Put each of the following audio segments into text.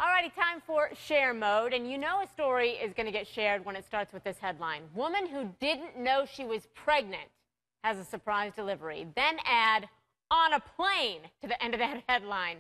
Alrighty, time for share mode. And you know a story is going to get shared when it starts with this headline. Woman who didn't know she was pregnant has a surprise delivery. Then add on a plane to the end of that headline.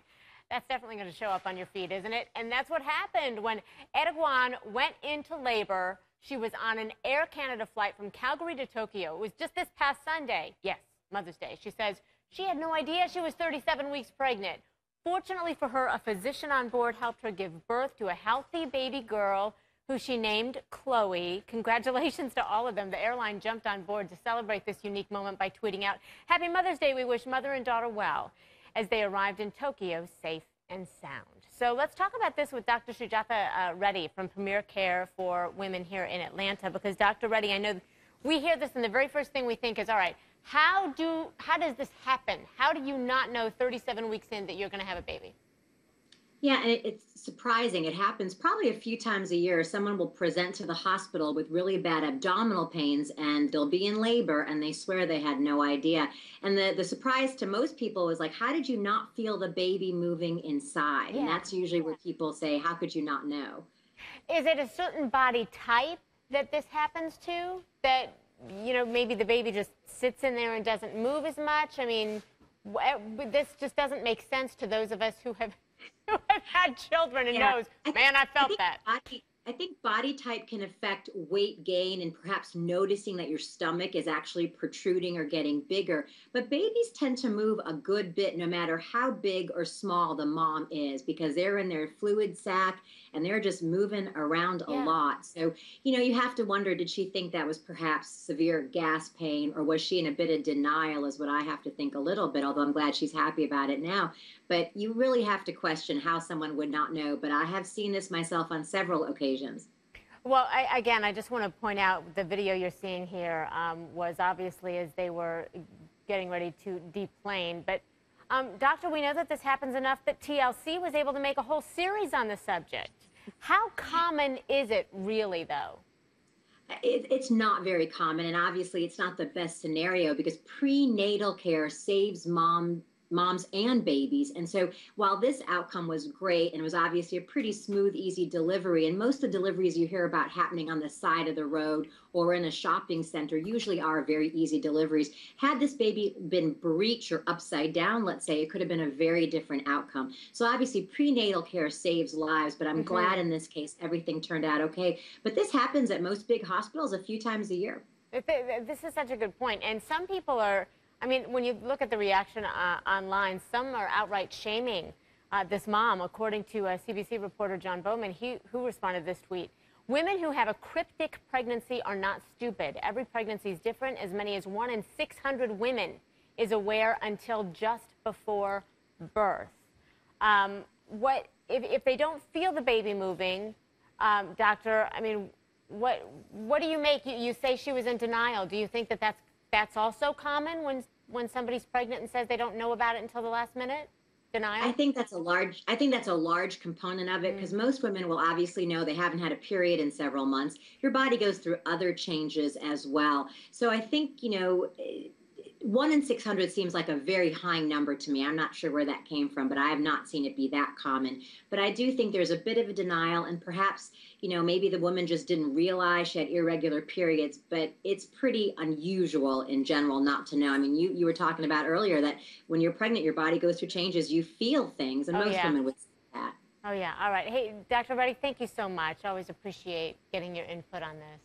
That's definitely going to show up on your feed, isn't it? And that's what happened when Erdogan went into labor. She was on an Air Canada flight from Calgary to Tokyo. It was just this past Sunday. Yes, Mother's Day. She says she had no idea she was 37 weeks pregnant. Fortunately for her, a physician on board helped her give birth to a healthy baby girl who she named Chloe. Congratulations to all of them. The airline jumped on board to celebrate this unique moment by tweeting out, "Happy Mother's Day. We wish mother and daughter well," as they arrived in Tokyo safe and sound. So let's talk about this with Dr. Sujatha Reddy from Premier Care for Women here in Atlanta, because Dr. Reddy, I know we hear this and the very first thing we think is, all right, how does this happen? How do you not know 37 weeks in that you're going to have a baby? Yeah, and it's surprising. It happens probably a few times a year. Someone will present to the hospital with really bad abdominal pains and they'll be in labor and they swear they had no idea. And the surprise to most people is like, how did you not feel the baby moving inside? Yeah. And that's usually where people say, how could you not know? Is it a certain body type that this happens to? That, you know, maybe the baby just sits in there and doesn't move as much? I mean, this just doesn't make sense to those of us who have had children and knows, man, I felt that. I think body type can affect weight gain and perhaps noticing that your stomach is actually protruding or getting bigger. But babies tend to move a good bit no matter how big or small the mom is, because they're in their fluid sac and they're just moving around a lot. So, you know, you have to wonder, did she think that was perhaps severe gas pain, or was she in a bit of denial, is what I have to think a little bit, although I'm glad she's happy about it now. But you really have to question how someone would not know. But I have seen this myself on several occasions. Well, again, I just want to point out the video you're seeing here was obviously as they were getting ready to deplane. But, Doctor, we know that this happens enough that TLC was able to make a whole series on the subject. How common is it really, though? It's not very common, and obviously it's not the best scenario because prenatal care saves moms and babies. And so while this outcome was great and was obviously a pretty smooth, easy delivery, and most of the deliveries you hear about happening on the side of the road or in a shopping center usually are very easy deliveries. Had this baby been breech or upside down, let's say, it could have been a very different outcome. So obviously prenatal care saves lives, but I'm glad in this case everything turned out okay. But this happens at most big hospitals a few times a year. This is such a good point. And some people are, I mean, when you look at the reaction online, some are outright shaming this mom, according to CBC reporter John Bowman, who responded to this tweet. Women who have a cryptic pregnancy are not stupid. Every pregnancy is different. As many as 1 in 600 women is aware until just before birth. What if they don't feel the baby moving, doctor? I mean, what do you make? You say she was in denial. Do you think that that's also common when somebody's pregnant and says they don't know about it until the last minute? Denial? I think that's a large component of it, because most women will obviously know they haven't had a period in several months. Your body goes through other changes as well. So I think, you know, 1 in 600 seems like a very high number to me. I'm not sure where that came from, but I have not seen it be that common. But I do think there's a bit of a denial, and perhaps, you know, maybe the woman just didn't realize she had irregular periods, but it's pretty unusual in general not to know. I mean, you were talking about earlier that when you're pregnant, your body goes through changes, you feel things, and most women would say that. Oh, yeah. All right. Hey, Dr. Reddy, thank you so much. I always appreciate getting your input on this.